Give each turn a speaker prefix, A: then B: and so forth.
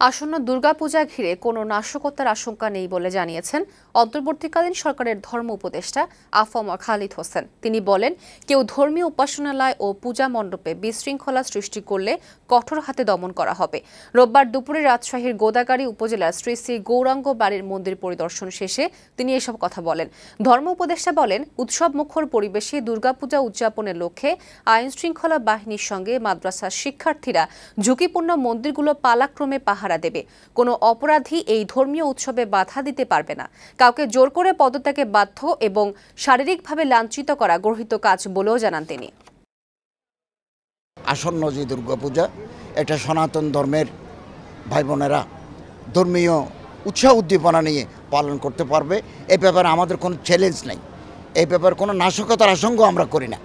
A: আসন্ন দুর্গাপূজা ঘিরে কোনো নাশকতার আশঙ্কা নেই বলে জানিয়েছেন অন্তর্বর্তীকালীন সরকারের ধর্ম উপদেষ্টা আফম খালিদ হোসেন। তিনি বলেন, কেউ ধর্মীয় উপাসনালয় ও পূজা মণ্ডপে বিশৃঙ্খলা সৃষ্টি করলে কঠোর হাতে দমন করা হবে। রোববার দুপুরে রাজশাহীর গোদাগাড়ী উপজেলার শ্রী শ্রী গৌরাঙ্গ বাড়ির মন্দির পরিদর্শন শেষে তিনি এসব কথা বলেন। ধর্ম উপদেষ্টা বলেন, উৎসব মুখর পরিবেশে দুর্গাপূজা উদযাপনের লক্ষ্যে আইন শৃঙ্খলা বাহিনীর সঙ্গে মাদ্রাসার শিক্ষার্থীরা ঝুঁকিপূর্ণ মন্দিরগুলো পালাক্রমে পাহারা দেবে। কোনো অপরাধী এই ধর্মীয় উৎসবে বাধা দিতে পারবে না। কাউকে জোর করে পদত্যাগে বাধ্য এবং শারীরিকভাবে লাঞ্ছিত করা গর্হিত কাজ বলেও জানান তিনি।
B: আসন্ন যে দুর্গাপূজা, এটা সনাতন ধর্মের ভাই বোনেরা ধর্মীয় উৎসাহ উদ্দীপনা নিয়ে পালন করতে পারবে। এই ব্যাপারে আমাদের কোনো চ্যালেঞ্জ নেই, এই ব্যাপারে কোনো নাশকতার আশঙ্কা আমরা করি না।